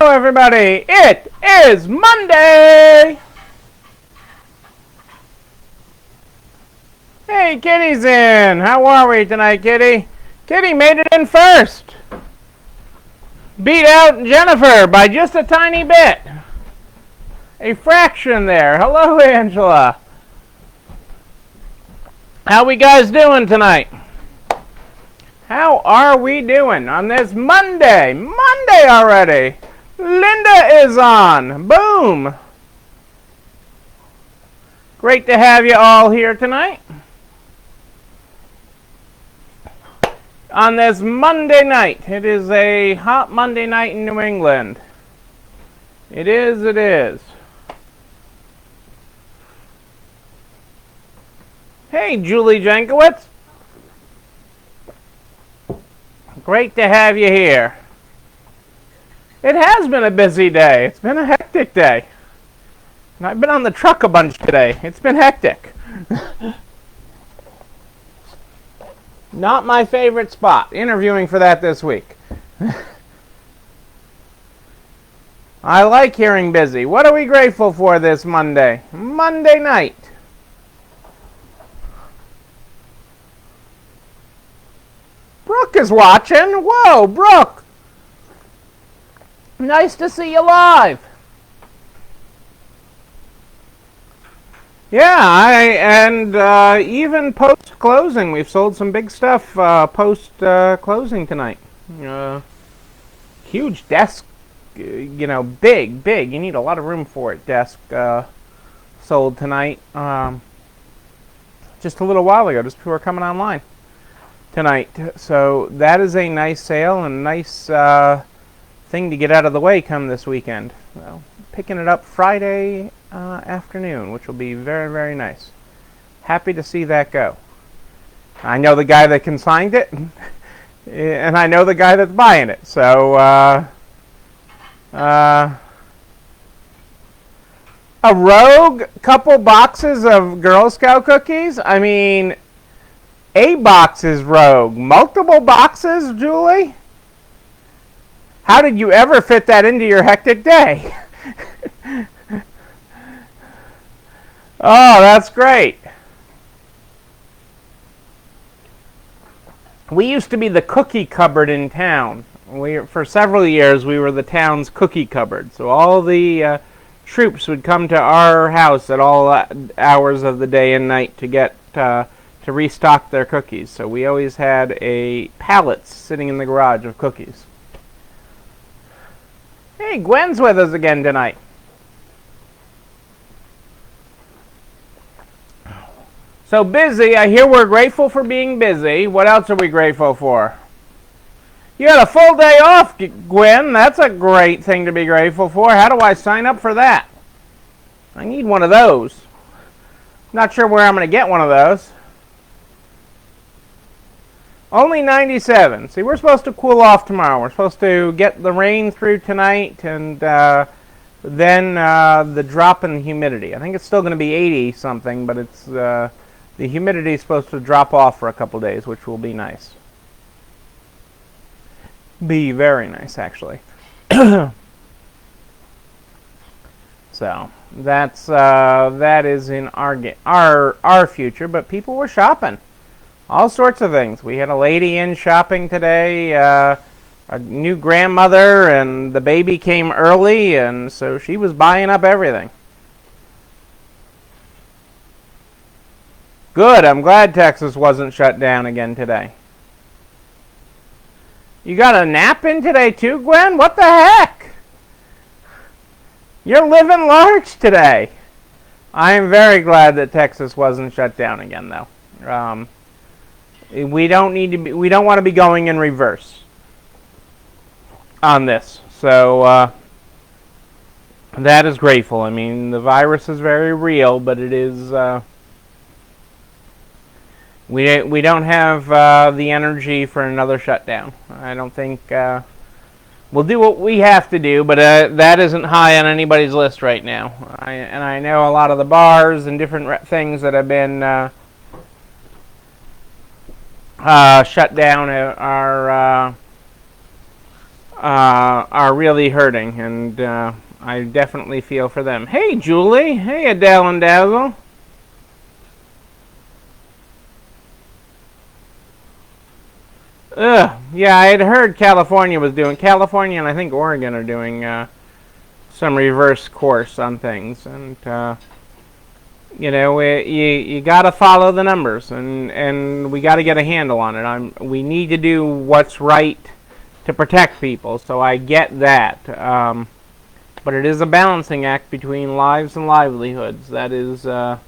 Hello, everybody. It is Monday. Hey, Kitty's in. How are we tonight, Kitty? Kitty made it in first. Beat out Jennifer by just a tiny bit. A fraction there. Hello, Angela. How we guys doing tonight? How are we doing on this Monday? Monday already. Linda is on. Boom. Great to have you all here tonight. On this Monday night. It is a hot Monday night in New England. It is, it is. Hey, Julie Jankowitz. Great to have you here. It has been a busy day. It's been a hectic day. And I've been on the truck a bunch today. It's been hectic. Not my favorite spot. Interviewing for that this week. I like hearing busy. What are we grateful for this Monday? Monday night. Brooke is watching. Whoa, Brooke. Nice to see you live. Yeah, even post-closing, we've sold some big stuff post-closing tonight. Huge desk, big. You need a lot of room for it. Desk sold tonight. Just a little while ago, just before coming online tonight. So that is a nice sale and a nice thing to get out of the way come this weekend. So, picking it up Friday afternoon, which will be very, very nice. Happy to see that go. I know the guy that consigned it, and I know the guy that's buying it. So, a Rogue couple boxes of Girl Scout cookies? I mean, a box is Rogue. Multiple boxes, Julie? How did you ever fit that into your hectic day? Oh, that's great. We used to be the cookie cupboard in town. For several years, we were the town's cookie cupboard. So all the troops would come to our house at all hours of the day and night to get to restock their cookies. So we always had a pallets sitting in the garage of cookies. Hey, Gwen's with us again tonight. So busy. I hear we're grateful for being busy. What else are we grateful for? You had a full day off, Gwen. That's a great thing to be grateful for. How do I sign up for that? I need one of those. Not sure where I'm going to get one of those. Only 97. See, we're supposed to cool off tomorrow. We're supposed to get the rain through tonight and then the drop in humidity. I think it's still going to be 80 something, but it's the humidity is supposed to drop off for a couple days, which will be nice. Be very nice, actually. So that is in our future. But people were shopping. All sorts of things. We had a lady in shopping today, a new grandmother, and the baby came early, and so she was buying up everything. Good. I'm glad Texas wasn't shut down again today. You got a nap in today too, Gwen? What the heck? You're living large today. I am very glad that Texas wasn't shut down again, though. We don't want to be going in reverse on this. So that is grateful. I mean, the virus is very real, but it is we don't have the energy for another shutdown. I don't think we'll do what we have to do, but that isn't high on anybody's list right now. I know a lot of the bars and different things that have been shut down are really hurting, and I definitely feel for them. Hey, Julie. Hey, Adele and Dazzle. Ugh. Yeah, I had heard California and I think Oregon are doing some reverse course on things, and you got to follow the numbers, and we got to get a handle on it. We need to do what's right to protect people, so I get that. But it is a balancing act between lives and livelihoods. That is, and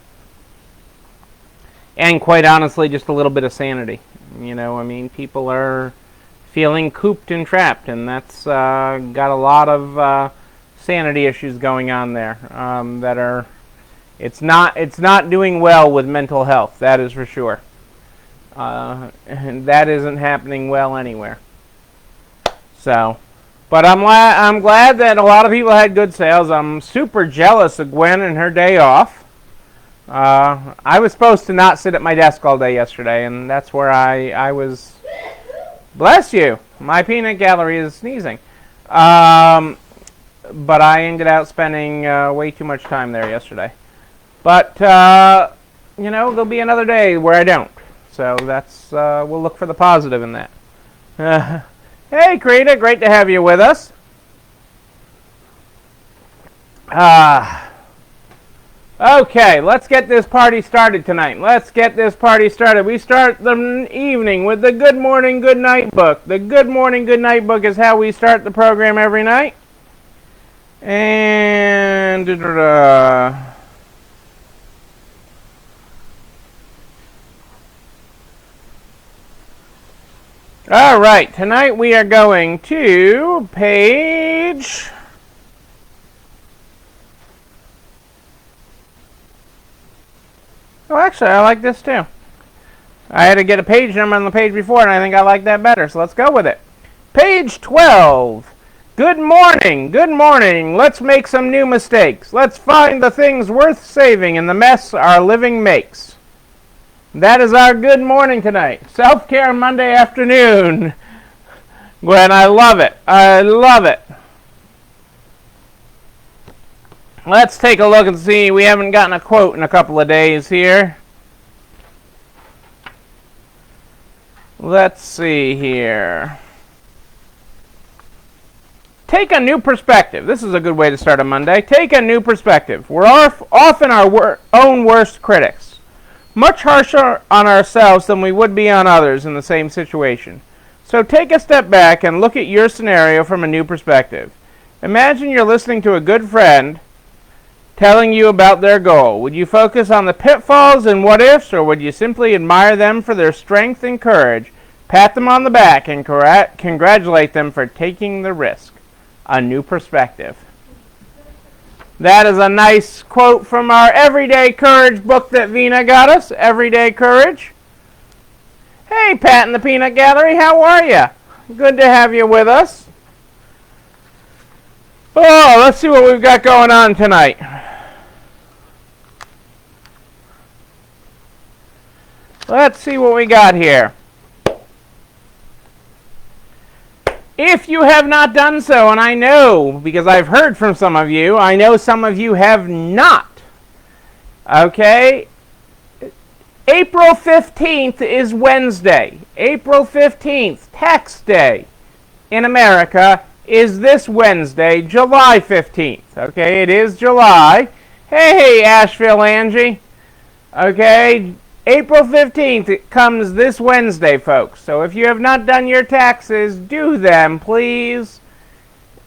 quite honestly, just a little bit of sanity. People are feeling cooped and trapped, and that's got a lot of sanity issues going on there that are. It's not doing well with mental health. That is for sure. And that isn't happening well anywhere. So, but I'm glad that a lot of people had good sales. I'm super jealous of Gwen and her day off. I was supposed to not sit at my desk all day yesterday, and that's where I was. Bless you. My peanut gallery is sneezing. But I ended up spending way too much time there yesterday. But, there'll be another day where I don't. So that's, we'll look for the positive in that. Hey, Krita, great to have you with us. Okay, let's get this party started tonight. We start the evening with the Good Morning, Good Night book. The Good Morning, Good Night book is how we start the program every night. And... all right, tonight we are going to page... oh, actually, I like this too. I had to get a page number on the page before, and I think I like that better, so let's go with it. Page 12. Good morning, good morning. Let's make some new mistakes. Let's find the things worth saving in the mess our living makes. That is our good morning tonight. Self-Care Monday afternoon. Gwen, I love it. I love it. Let's take a look and see. We haven't gotten a quote in a couple of days here. Let's see here. Take a new perspective. This is a good way to start a Monday. Take a new perspective. We're often our own worst critics. Much harsher on ourselves than we would be on others in the same situation. So take a step back and look at your scenario from a new perspective. Imagine you're listening to a good friend telling you about their goal. Would you focus on the pitfalls and what ifs, or would you simply admire them for their strength and courage, pat them on the back, and congratulate them for taking the risk? A new perspective. That is a nice quote from our Everyday Courage book that Vina got us. Everyday Courage. Hey, Pat in the Peanut Gallery, how are you? Good to have you with us. Oh, let's see what we've got going on tonight. Let's see what we got here. If you have not done so, and I know, because I've heard from some of you, I know some of you have not. Okay? April 15th is Wednesday. April 15th, Tax Day in America, is this Wednesday, July 15th. Okay, it is July. Hey, Asheville Angie. Okay, April 15th it comes this Wednesday, folks. So if you have not done your taxes, do them, please.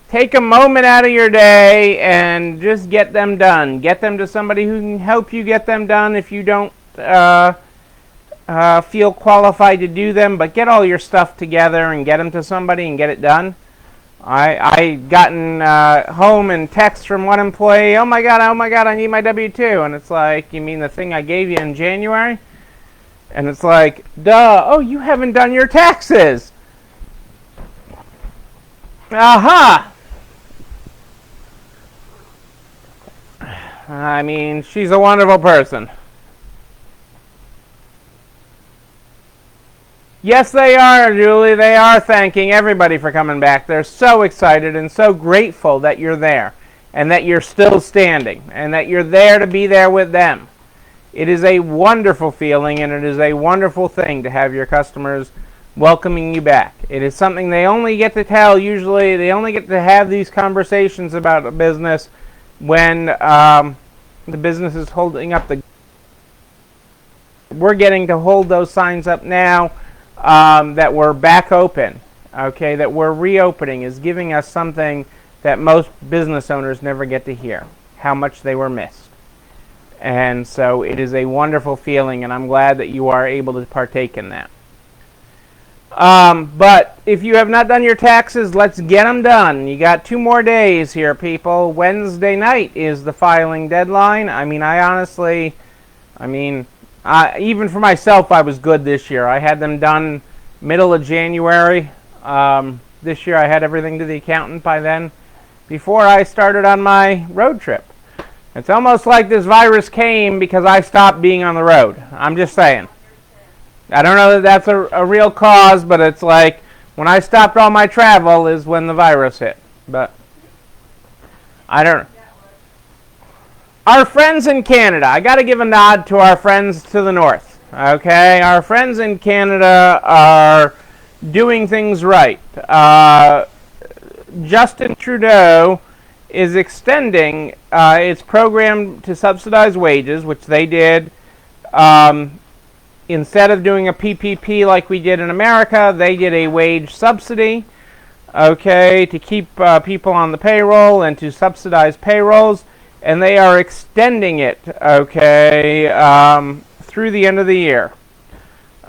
Take a moment out of your day and just get them done. Get them to somebody who can help you get them done if you don't feel qualified to do them. But get all your stuff together and get them to somebody and get it done. I gotten home and text from one employee, oh my god, I need my W-2. And it's like, you mean the thing I gave you in January? And it's like, duh, oh, you haven't done your taxes. Aha! I mean, she's a wonderful person. Yes, they are, Julie. They are thanking everybody for coming back. They're so excited and so grateful that you're there and that you're still standing and that you're there to be there with them. It is a wonderful feeling, and it is a wonderful thing to have your customers welcoming you back. It is something they only get to tell, usually they only get to have these conversations about a business when the business is holding up the... We're getting to hold those signs up now that we're back open, okay, that we're reopening is giving us something that most business owners never get to hear, how much they were missed. And so it is a wonderful feeling, and I'm glad that you are able to partake in that. But if you have not done your taxes, let's get them done. You got 2 more days here, people. Wednesday night is the filing deadline. Even for myself, I was good this year. I had them done middle of January. This year I had everything to the accountant by then, before I started on my road trip. It's almost like this virus came because I stopped being on the road. I'm just saying. I don't know that that's a real cause, but it's like when I stopped all my travel is when the virus hit. But I don't know. Our friends in Canada. I got to give a nod to our friends to the north. Okay, our friends in Canada are doing things right. Justin Trudeau is extending its program to subsidize wages, which they did. Instead of doing a PPP like we did in America, they did a wage subsidy, okay, to keep people on the payroll and to subsidize payrolls. And they are extending it, okay, through the end of the year,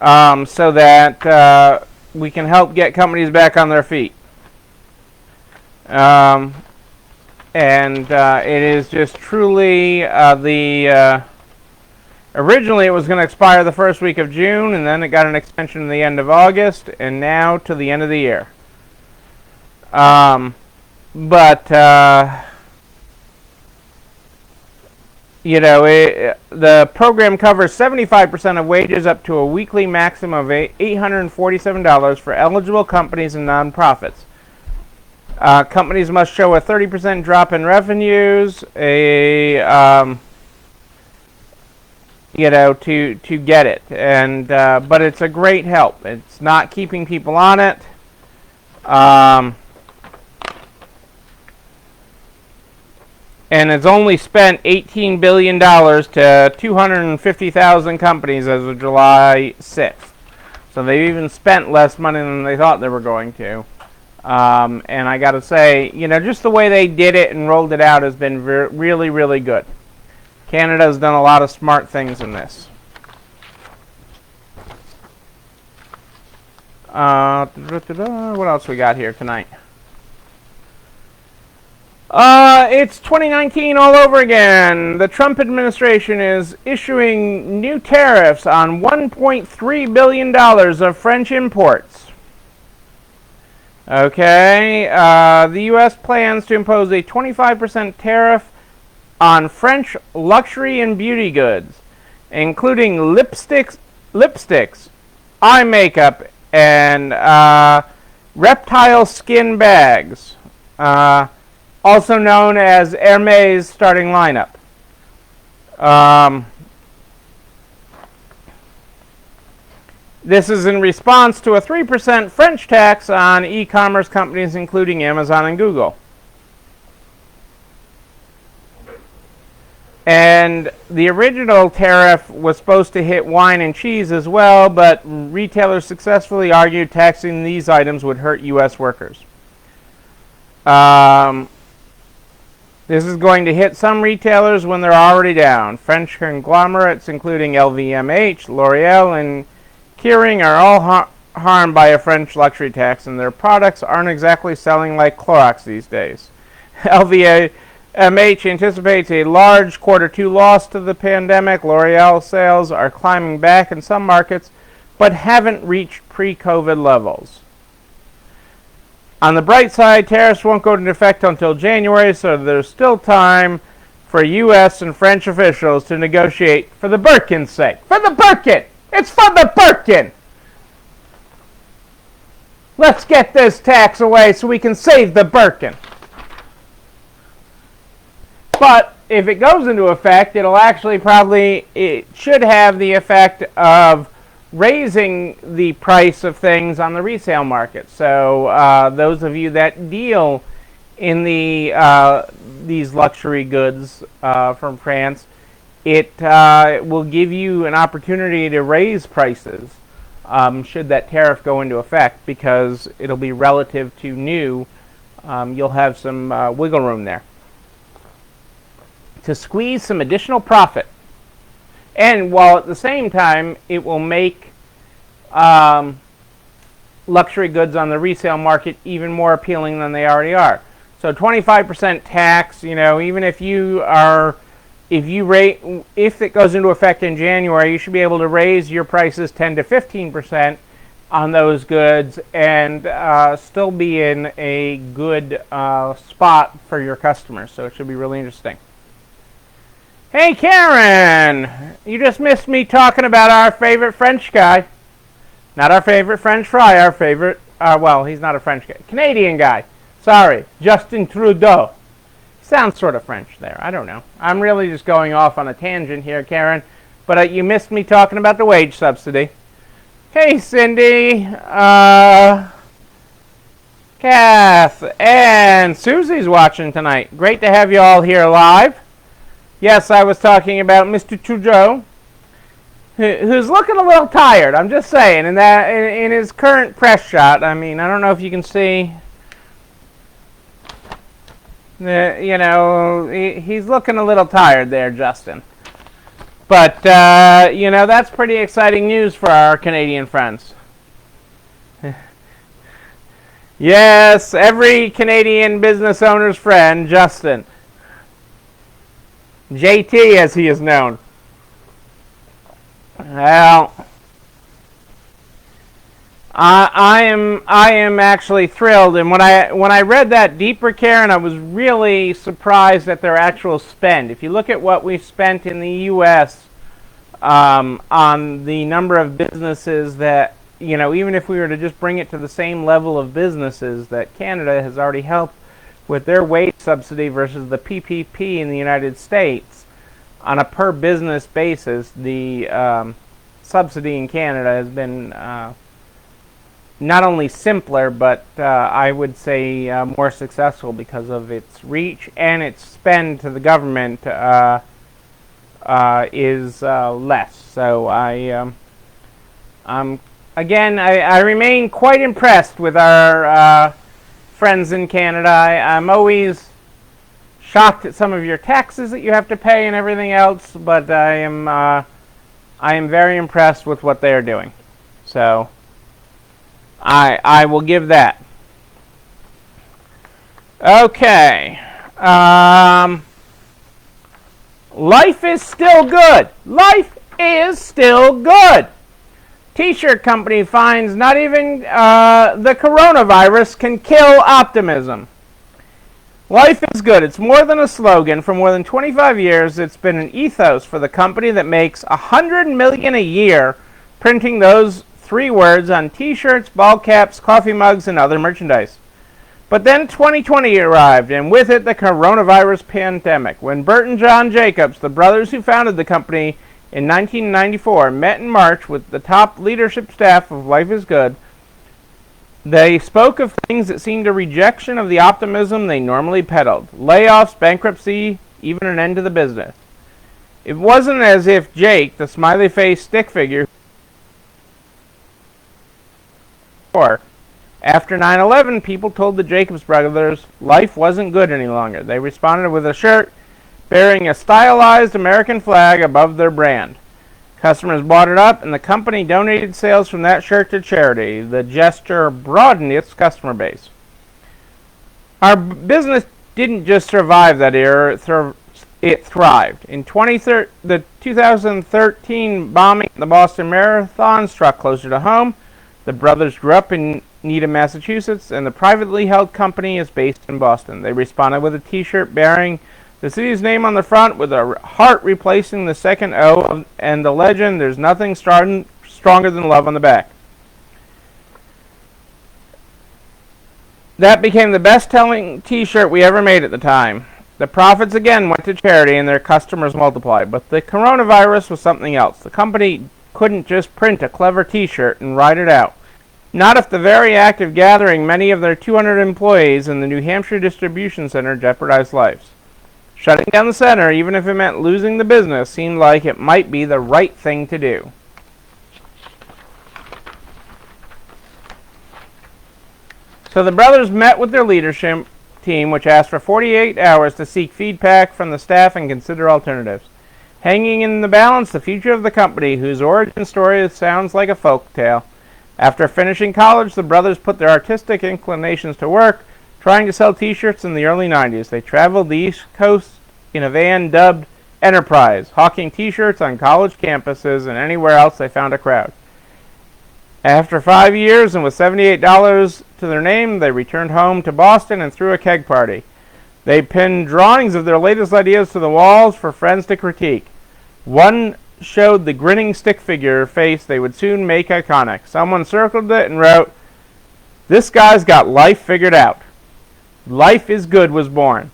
so that we can help get companies back on their feet. And it is just truly originally it was going to expire the first week of June, and then it got an extension to the end of August, and now to the end of the year. The program covers 75% of wages up to a weekly maximum of $847 for eligible companies and nonprofits. Companies must show a 30% drop in revenues, to get it. And but it's a great help. It's not keeping people on it. And it's only spent $18 billion to 250,000 companies as of July 6th. So they've even spent less money than they thought they were going to. And I got to say, just the way they did it and rolled it out has been really, really good. Canada has done a lot of smart things in this. What else we got here tonight? It's 2019 all over again. The Trump administration is issuing new tariffs on $1.3 billion of French imports. Okay, the U.S. plans to impose a 25% tariff on French luxury and beauty goods, including lipsticks, eye makeup, and reptile skin bags. Also known as Hermès starting lineup. This is in response to a 3% French tax on e-commerce companies including Amazon and Google. And the original tariff was supposed to hit wine and cheese as well, but retailers successfully argued taxing these items would hurt U.S. workers. This is going to hit some retailers when they're already down. French conglomerates including LVMH, L'Oreal, and Kering are all harmed by a French luxury tax, and their products aren't exactly selling like Clorox these days. LVMH anticipates a large Q2 loss to the pandemic. L'Oreal sales are climbing back in some markets, but haven't reached pre-COVID levels. On the bright side, tariffs won't go into effect until January, so there's still time for U.S. and French officials to negotiate for the Birkin's sake. For the Birkin! It's for the Birkin! Let's get this tax away so we can save the Birkin. But if it goes into effect, it'll actually it should have the effect of raising the price of things on the resale market. So those of you that deal in these luxury goods from France, it will give you an opportunity to raise prices should that tariff go into effect, because it'll be relative to new. You'll have some wiggle room there to squeeze some additional profit. And while at the same time, it will make luxury goods on the resale market even more appealing than they already are. So 25% tax, even if if it goes into effect in January, you should be able to raise your prices 10 to 15% on those goods and still be in a good spot for your customers. So it should be really interesting. Hey Karen, you just missed me talking about our favorite French guy. Not our favorite French fry, our favorite, well, he's not a French guy, Canadian guy. Sorry, Justin Trudeau. Sounds sort of French there, I don't know. I'm really just going off on a tangent here, Karen, but you missed me talking about the wage subsidy. Hey Cindy, Kath, and Susie's watching tonight. Great to have you all here live. Yes, I was talking about Mr. Trudeau, who's looking a little tired. I'm just saying, in his current press shot. I mean, I don't know if you can see. He's looking a little tired there, Justin. But that's pretty exciting news for our Canadian friends. Yes, every Canadian business owner's friend, Justin. JT, as he is known. Well, I am actually thrilled, and when I read that deeper, Karen, I was really surprised at their actual spend. If you look at what we've spent in the U.S. On the number of businesses that, even if we were to just bring it to the same level of businesses that Canada has already helped with their wage subsidy versus the PPP in the United States, on a per business basis, the subsidy in Canada has been not only simpler, but I would say more successful because of its reach, and its spend to the government is less. So I remain quite impressed with our friends in Canada. I'm always shocked at some of your taxes that you have to pay and everything else, but I am very impressed with what they are doing. So I will give that. Okay. Life is still good. Life is still good. T-shirt company finds not even the coronavirus can kill optimism. Life is good. It's more than a slogan. For more than 25 years, it's been an ethos for the company that makes $100 million a year printing those 3 words on T-shirts, ball caps, coffee mugs, and other merchandise. But then 2020 arrived, and with it the coronavirus pandemic. When Bert and John Jacobs, the brothers who founded the company in 1994, met in March with the top leadership staff of Life is Good, they spoke of things that seemed a rejection of the optimism they normally peddled. Layoffs, bankruptcy, even an end to the business. It wasn't as if Jake, the smiley-faced stick figure, after 9/11, people told the Jacobs brothers life wasn't good any longer. They responded with a shirt bearing a stylized American flag above their brand. Customers bought it up, and the company donated sales from that shirt to charity. The gesture broadened its customer base. Our business didn't just survive that era, it thrived. In the 2013 bombing at the Boston Marathon struck closer to home. The brothers grew up in Needham, Massachusetts, and the privately held company is based in Boston. They responded with a T-shirt bearing the city's name on the front with a heart replacing the second O and the legend, "There's nothing stronger than love," on the back. That became the best-selling t-shirt we ever made at the time. The profits again went to charity and their customers multiplied, but the coronavirus was something else. The company couldn't just print a clever t-shirt and ride it out. Not if the very act of gathering many of their 200 employees in the New Hampshire distribution center jeopardized lives. Shutting down the center, even if it meant losing the business, seemed like it might be the right thing to do. So the brothers met with their leadership team, which asked for 48 hours to seek feedback from the staff and consider alternatives. Hanging in the balance, the future of the company, whose origin story sounds like a folk tale. After finishing college, the brothers put their artistic inclinations to work, trying to sell t-shirts in the early 90s. They traveled the East Coast in a van dubbed Enterprise, hawking t-shirts on college campuses and anywhere else they found a crowd. After 5 years and with $78 to their name, they returned home to Boston and threw a keg party. They pinned drawings of their latest ideas to the walls for friends to critique. One showed the grinning stick figure face they would soon make iconic. Someone circled it and wrote, "This guy's got life figured out." Life is Good was born.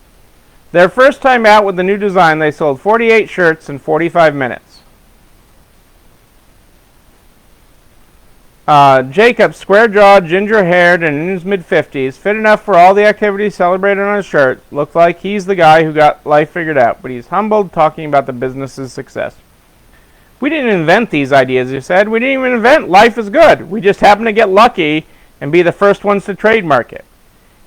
Their first time out with the new design, they sold 48 shirts in 45 minutes. Jacob, square-jawed, ginger-haired, and in his mid-50s, fit enough for all the activities celebrated on his shirt, looked like he's the guy who got life figured out, but he's humbled talking about the business's success. "We didn't invent these ideas," he said. "We didn't even invent life is good. We just happened to get lucky and be the first ones to trademark it."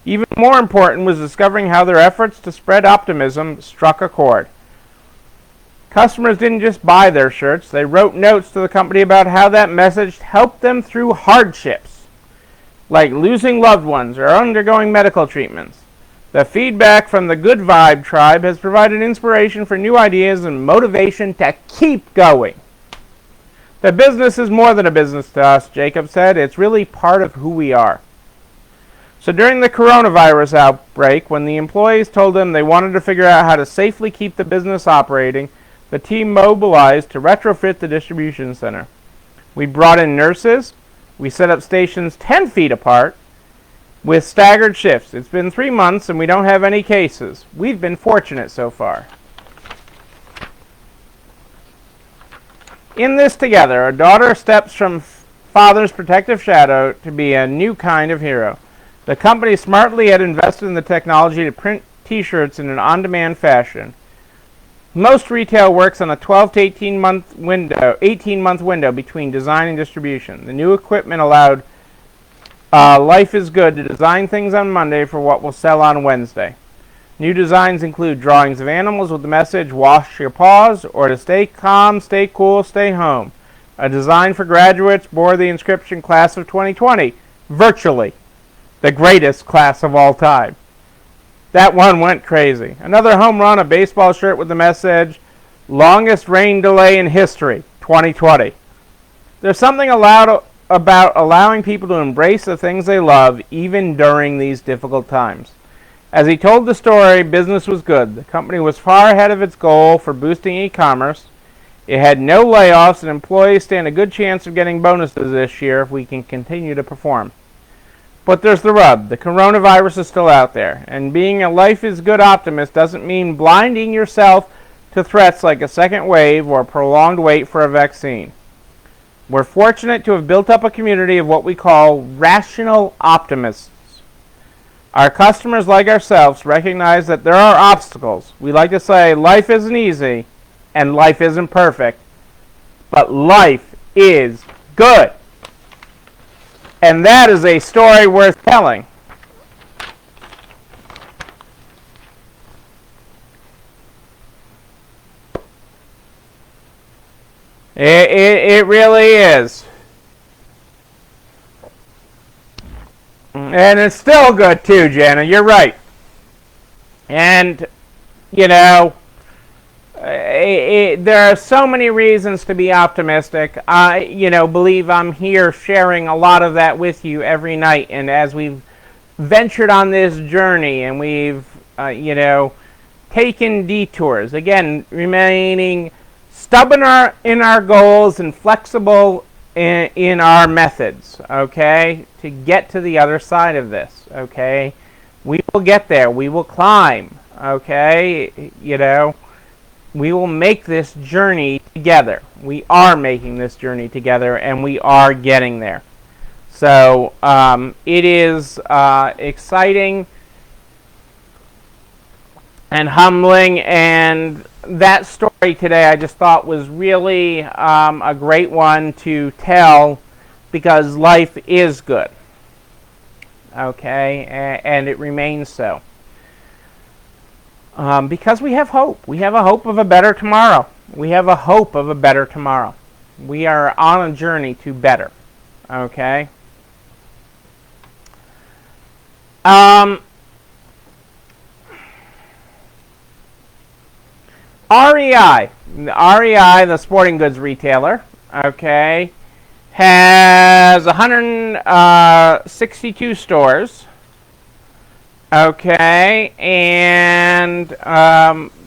Even more important was discovering how their efforts to spread optimism struck a chord. Customers didn't just buy their shirts, they wrote notes to the company about how that message helped them through hardships, like losing loved ones or undergoing medical treatments. The feedback from the Good Vibe tribe has provided inspiration for new ideas and motivation to keep going. "The business is more than a business to us," Jacob said. "It's really part of who we are." So during the coronavirus outbreak, when the employees told them they wanted to figure out how to safely keep the business operating, the team mobilized to retrofit the distribution center. We brought in nurses. We set up stations 10 feet apart with staggered shifts. It's been 3 months and we don't have any cases. We've been fortunate so far. In this together, a daughter steps from father's protective shadow to be a new kind of hero. The company smartly had invested in the technology to print t-shirts in an on-demand fashion. Most retail works on a 12 to 18-month window between design and distribution. The new equipment allowed Life is Good to design things on Monday for what will sell on Wednesday. New designs include drawings of animals with the message, "Wash your paws," or "To stay calm, stay cool, stay home." A design for graduates bore the inscription, "Class of 2020, virtually the greatest class of all time." That one went crazy. Another home run, a baseball shirt with the message, "Longest rain delay in history, 2020. There's something about allowing people to embrace the things they love, even during these difficult times. As he told the story, business was good. The company was far ahead of its goal for boosting e-commerce. It had no layoffs, and employees stand a good chance of getting bonuses this year if we can continue to perform. But there's the rub. The coronavirus is still out there, and being a Life is Good optimist doesn't mean blinding yourself to threats like a second wave or a prolonged wait for a vaccine. We're fortunate to have built up a community of what we call rational optimists. Our customers, like ourselves, recognize that there are obstacles. We like to say life isn't easy and life isn't perfect, but life is good. And that is a story worth telling. It really is. And it's still good too, Jana. You're right. And, you know, there are so many reasons to be optimistic. I, believe I'm here sharing a lot of that with you every night. And as we've ventured on this journey and we've, taken detours, again, remaining stubborn in our goals and flexible in our methods, okay, to get to the other side of this, okay? We will get there. We will climb, okay? You know, we will make this journey together. We are making this journey together, and we are getting there. So it is exciting and humbling, and that story today I just thought was really a great one to tell, because life is good, okay, and it remains so. Because we have hope. We have a hope of a better tomorrow. We have a hope of a better tomorrow. We are on a journey to better, okay. REI, the sporting goods retailer, okay, has 162 stores, okay, and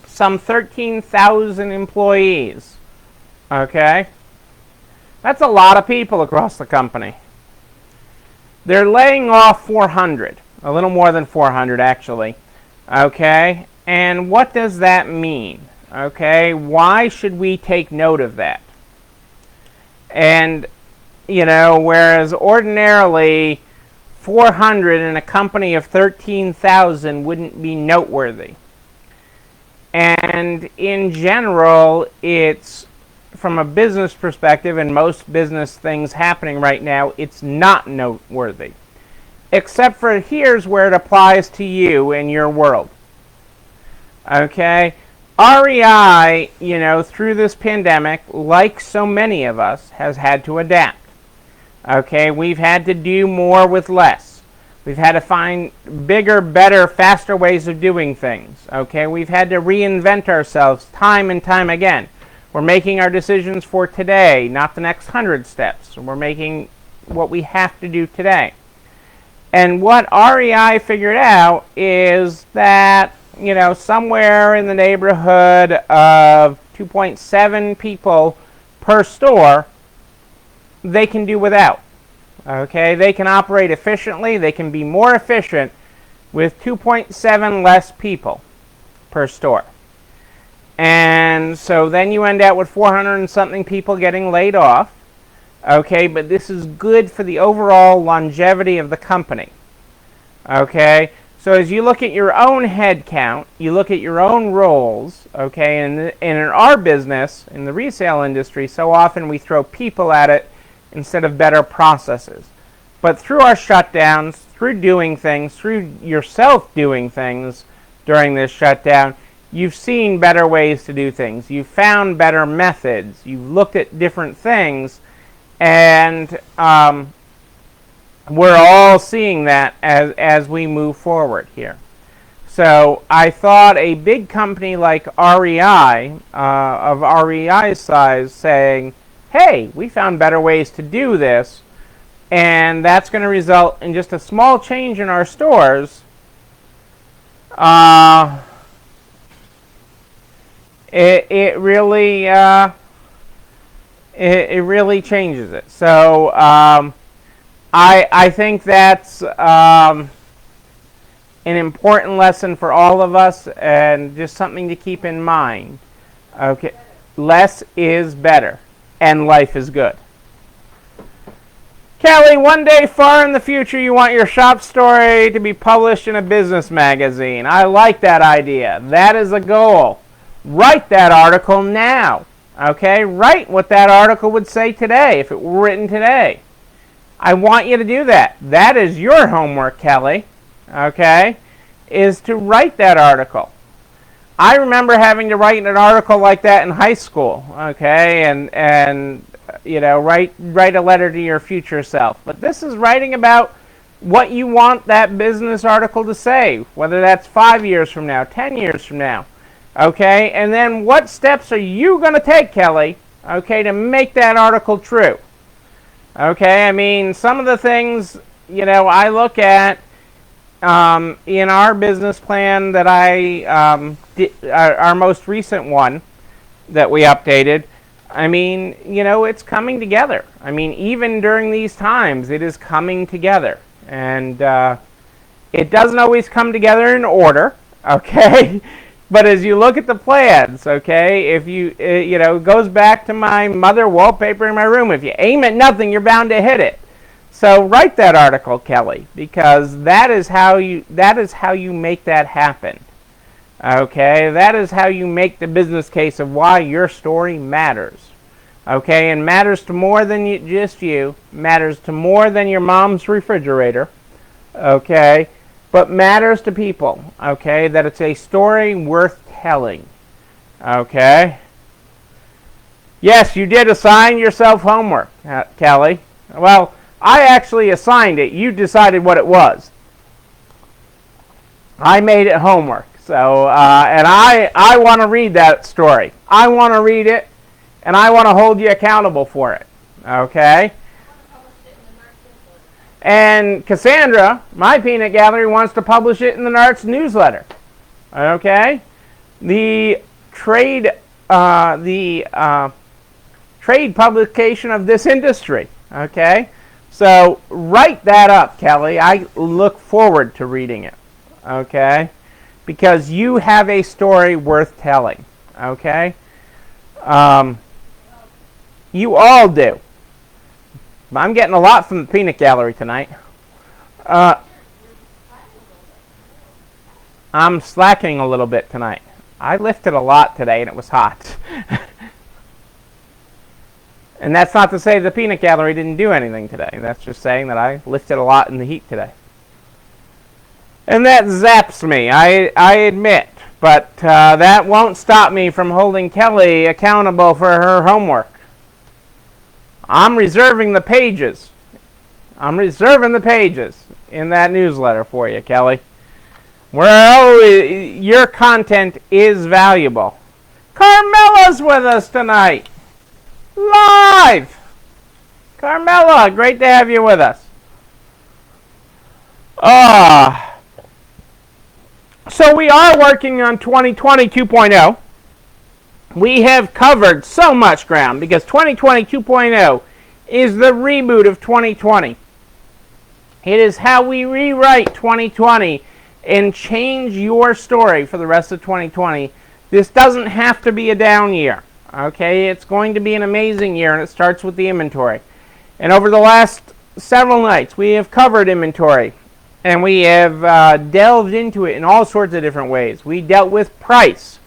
some 13,000 employees, okay. That's a lot of people across the company. They're laying off 400, a little more than 400 actually, okay, and what does that mean? Okay, why should we take note of that? And, you know, whereas ordinarily 400 in a company of 13,000 wouldn't be noteworthy. And in general, it's, from a business perspective, and most business things happening right now, it's not noteworthy. Except for here's where it applies to you in your world. Okay? REI, you know, through this pandemic, like so many of us, has had to adapt. Okay, we've had to do more with less. We've had to find bigger, better, faster ways of doing things. Okay, we've had to reinvent ourselves time and time again. We're making our decisions for today, not the next 100 steps. We're making what we have to do today. And what REI figured out is that, you know, somewhere in the neighborhood of 2.7 people per store, they can do without. Okay, they can operate efficiently. They can be more efficient with 2.7 less people per store. And so then you end out with 400 and something people getting laid off. Okay, but this is good for the overall longevity of the company. Okay, so as you look at your own head count, you look at your own roles, okay, and in our business, in the resale industry, so often we throw people at it instead of better processes. But through our shutdowns, through doing things, through yourself doing things during this shutdown, you've seen better ways to do things. You've found better methods. You've looked at different things, and we're all seeing that as we move forward here. So I thought a big company like REI, of REI's size, saying, hey, we found better ways to do this, and that's going to result in just a small change in our stores. It really changes it. So I think that's an important lesson for all of us, and just something to keep in mind. Okay, less is better, and life is good. Kelly, one day far in the future, you want your shop story to be published in a business magazine. I like that idea. That is a goal. Write that article now. Okay, write what that article would say today if it were written today. I want you to do that. That is your homework, Kelly, okay, is to write that article. I remember having to write an article like that in high school, okay, and you know, write a letter to your future self. But this is writing about what you want that business article to say, whether that's 5 years from now, 10 years from now, okay, and then what steps are you going to take, Kelly, okay, to make that article true? Okay, I mean, some of the things, you know, I look at in our business plan that I did, our most recent one that we updated, I mean, it's coming together. I mean, even during these times, it is coming together. And it doesn't always come together in order, okay? But as you look at the plans, okay, if it goes back to my mother wallpaper in my room. If you aim at nothing, you're bound to hit it. So write that article, Kelly, because that is how you make that happen. Okay, that is how you make the business case of why your story matters. Okay, and matters to more than just you, matters to more than your mom's refrigerator. Okay, but matters to people. Okay, that it's a story worth telling. Okay. Yes, you did assign yourself homework, Kelly. Well, I actually assigned it. You decided what it was. I made it homework. So, and I want to read that story. I want to read it, and I want to hold you accountable for it. Okay? And Cassandra, my peanut gallery, wants to publish it in the Narts newsletter. Okay? The trade publication of this industry. Okay? So write that up, Kelly. I look forward to reading it. Okay? Because you have a story worth telling. Okay? You all do. I'm getting a lot from the peanut gallery tonight. I'm slacking a little bit tonight. I lifted a lot today and it was hot. And that's not to say the peanut gallery didn't do anything today. That's just saying that I lifted a lot in the heat today. And that zaps me, I admit. But that won't stop me from holding Kelly accountable for her homework. I'm reserving the pages. I'm reserving the pages in that newsletter for you, Kelly. Well, your content is valuable. Carmela's with us tonight. Live! Carmela, great to have you with us. So we are working on 2020 2.0. We have covered so much ground because 2020 2.0 is the reboot of 2020. It is how we rewrite 2020 and change your story for the rest of 2020. This doesn't have to be a down year. Okay, it's going to be an amazing year, and it starts with the inventory. And over the last several nights, we have covered inventory, and we have delved into it in all sorts of different ways. We dealt with price.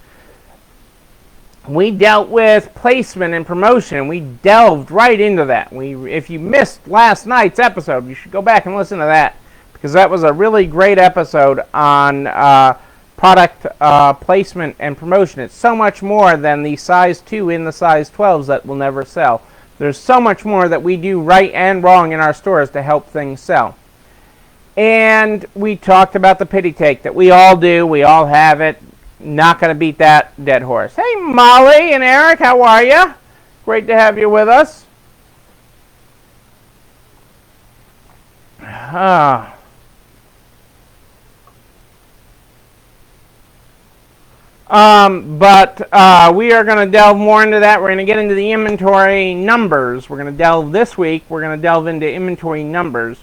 We dealt with placement and promotion. We delved right into that. If you missed last night's episode, you should go back and listen to that, because that was a really great episode on product placement and promotion. It's so much more than the size 2 in the size 12s that will never sell. There's so much more that we do right and wrong in our stores to help things sell. And we talked about the pity take that we all do. We all have it. Not going to beat that dead horse. Hey, Molly and Eric, how are you? Great to have you with us. But we are going to delve more into that. We're going to get into the inventory numbers. We're going to delve this week. We're going to delve into inventory numbers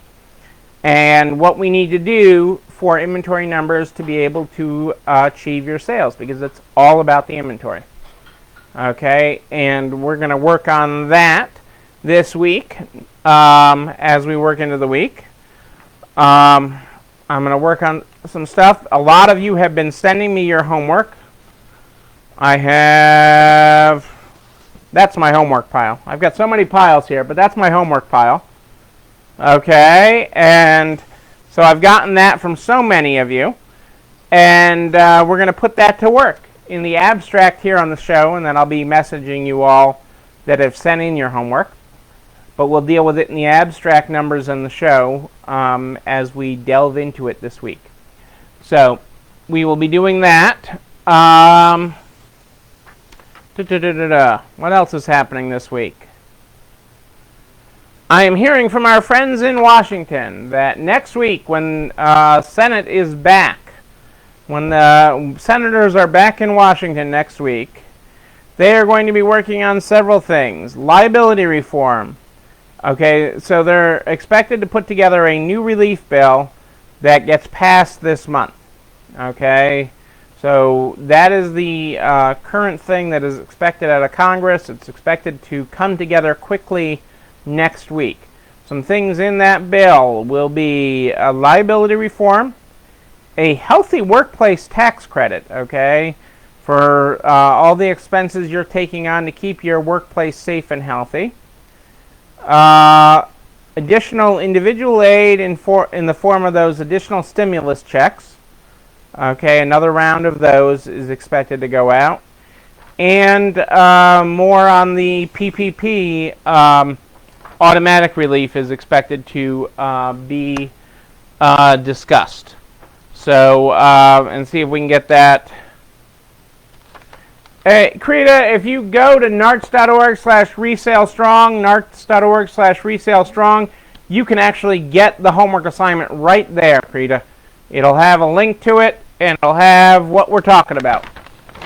and what we need to do for inventory numbers to be able to achieve your sales, because it's all about the inventory. Okay, and we're going to work on that this week as we work into the week. I'm going to work on some stuff. A lot of you have been sending me your homework. That's my homework pile. I've got so many piles here, but that's my homework pile. Okay, and so I've gotten that from so many of you, and we're going to put that to work in the abstract here on the show, and then I'll be messaging you all that have sent in your homework. But we'll deal with it in the abstract numbers in the show as we delve into it this week. So we will be doing that. What else is happening this week? I am hearing from our friends in Washington that next week, when Senate is back, when the senators are back in Washington next week, They are going to be working on several things. Liability reform. Okay, so they're expected to put together a new relief bill that gets passed this month. Okay, so that is the current thing that is expected out of Congress. It's expected to come together quickly next week. Some things in that bill will be a liability reform, a healthy workplace tax credit, okay, for all the expenses you're taking on to keep your workplace safe and healthy. Additional individual aid in the form of those additional stimulus checks. Okay, another round of those is expected to go out. And more on the PPP automatic relief is expected to be discussed. So, and see if we can get that. Hey, Krita, if you go to narcs.org/resalestrong, narcs.org/resalestrong, you can actually get the homework assignment right there, Krita. It'll have a link to it, and it'll have what we're talking about.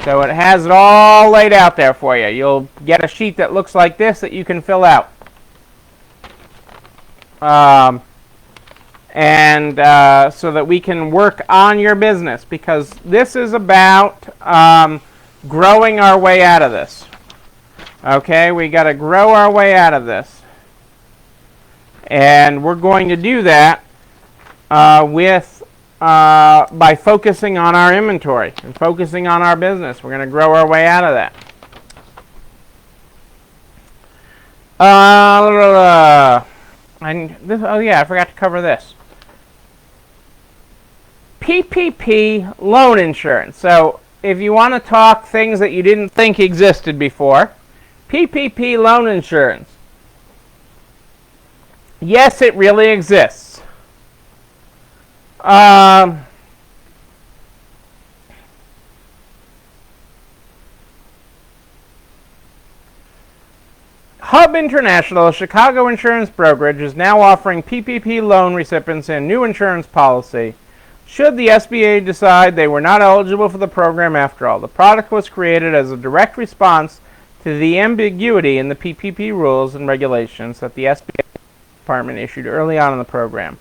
So it has it all laid out there for you. You'll get a sheet that looks like this that you can fill out. So that we can work on your business, because this is about growing our way out of this. Okay, we got to grow our way out of this. And we're going to do that by focusing on our inventory and focusing on our business. We're going to grow our way out of that. I forgot to cover this. PPP loan insurance. So if you want to talk things that you didn't think existed before, PPP loan insurance. Yes, it really exists. Hub International, a Chicago insurance brokerage, is now offering PPP loan recipients a new insurance policy should the SBA decide they were not eligible for the program after all. The product was created as a direct response to the ambiguity in the PPP rules and regulations that the SBA department issued early on in the program.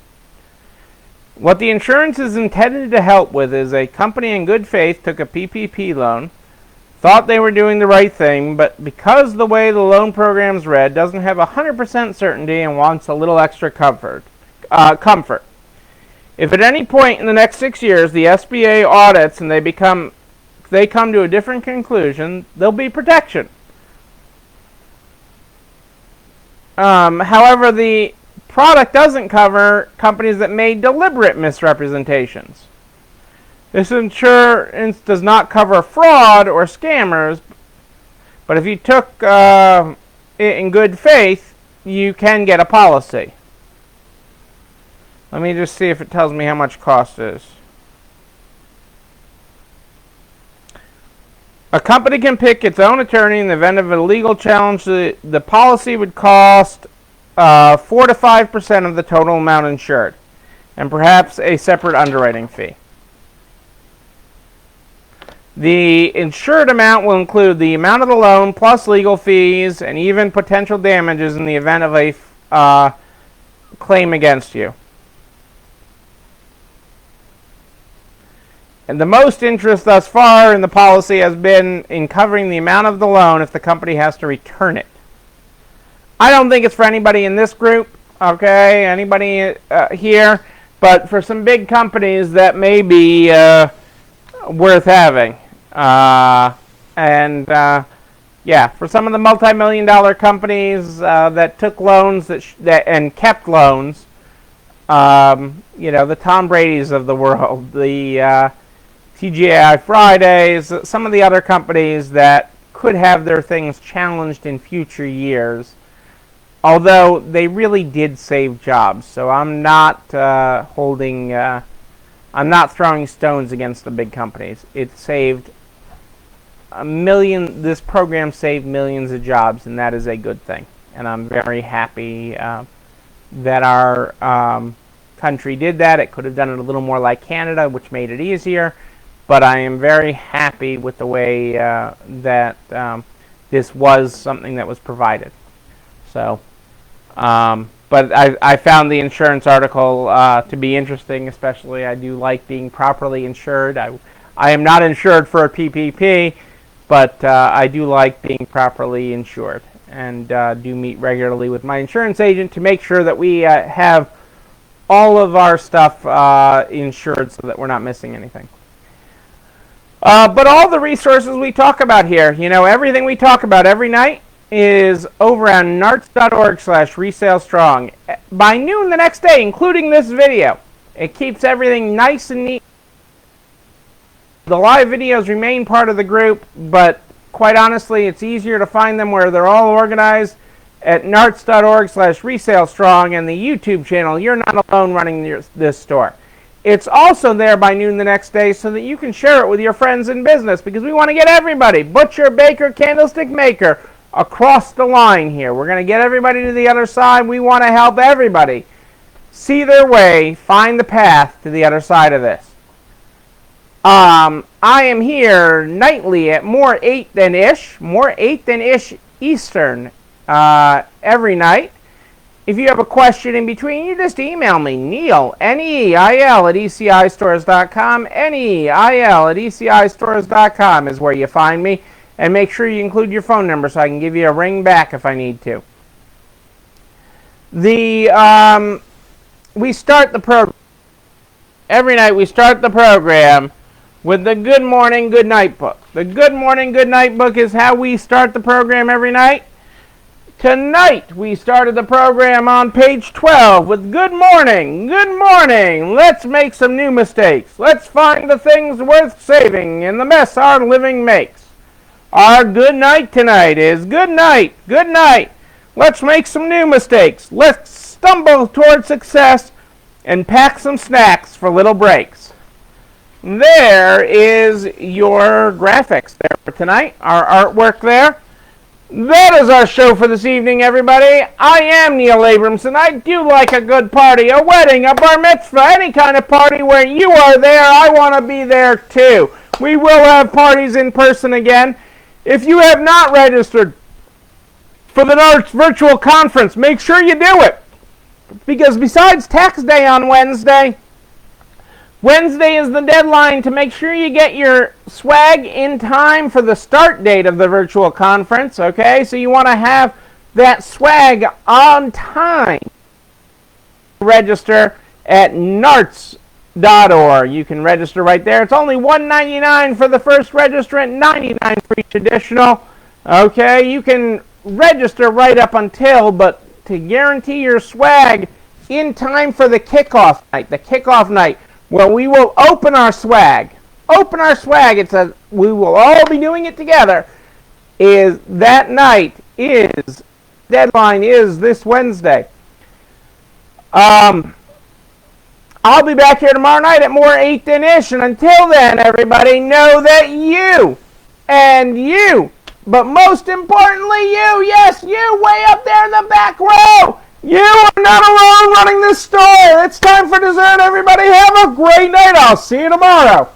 What the insurance is intended to help with is a company in good faith took a PPP loan, thought they were doing the right thing, but because the way the loan program's read, doesn't have 100% certainty and wants a little extra comfort. If at any point in the next 6 years the SBA audits and they come to a different conclusion, there'll be protection. However, the product doesn't cover companies that made deliberate misrepresentations. This insurance does not cover fraud or scammers, but if you took it in good faith, you can get a policy. Let me just see if it tells me how much cost is. A company can pick its own attorney in the event of a legal challenge. The policy would cost 4 to 5% of the total amount insured, and perhaps a separate underwriting fee. The insured amount will include the amount of the loan plus legal fees and even potential damages in the event of a claim against you. And the most interest thus far in the policy has been in covering the amount of the loan if the company has to return it. I don't think it's for anybody in this group, okay, anybody here, but for some big companies that may be worth having. For some of the multi-million-dollar companies that took loans and kept loans, the Tom Brady's of the world, the TGI Fridays, some of the other companies that could have their things challenged in future years, although they really did save jobs. So I'm not I'm not throwing stones against the big companies. It saved this program saved millions of jobs, and that is a good thing. And I'm very happy that our country did that. It could have done it a little more like Canada, which made it easier. But I am very happy with the way that this was something that was provided. So, but I found the insurance article to be interesting, especially I do like being properly insured. I am not insured for a PPP, but I do like being properly insured, and do meet regularly with my insurance agent to make sure that we have all of our stuff insured so that we're not missing anything. But all the resources we talk about here, everything we talk about every night is over on narts.org/resalestrong. By noon the next day, including this video, it keeps everything nice and neat. The live videos remain part of the group, but quite honestly, it's easier to find them where they're all organized at narts.org/resalestrong and the YouTube channel. You're not alone running this store. It's also there by noon the next day so that you can share it with your friends in business, because we want to get everybody, butcher, baker, candlestick maker, across the line here. We're going to get everybody to the other side. We want to help everybody see their way, find the path to the other side of this. I am here nightly at more 8 than ish Eastern every night. If you have a question in between, you just email me, Neil, Neil at ECIstores.com. Neil at ECIstores.com is where you find me. And make sure you include your phone number so I can give you a ring back if I need to. We start the program. Every night we start the program with the Good Morning, Good Night book. The Good Morning, Good Night book is how we start the program every night. Tonight, we started the program on page 12 with Good Morning, Good Morning. Let's make some new mistakes. Let's find the things worth saving in the mess our living makes. Our good night tonight is Good Night, Good Night. Let's make some new mistakes. Let's stumble toward success and pack some snacks for little breaks. There is your graphics there for tonight, our artwork there. That is our show for this evening, everybody. I am Neil Abramson. I do like a good party, a wedding, a bar mitzvah, any kind of party where you are there. I want to be there too. We will have parties in person again. If you have not registered for the Narts virtual conference, make sure you do it. Because besides tax day on Wednesday is the deadline to make sure you get your swag in time for the start date of the virtual conference, okay? So you want to have that swag on time. Register at narts.org. You can register right there. It's only $1.99 for the first registrant, $99 for each additional. Okay, you can register right up until, but to guarantee your swag in time for the kickoff night, well, we will open our swag. We will all be doing it together. Deadline is this Wednesday. I'll be back here tomorrow night at more 8 than ish. And until then, everybody, know that you, but most importantly you, yes, you way up there in the back row, you are not alone running this store. It's time for dessert, everybody. Have a great night. I'll see you tomorrow.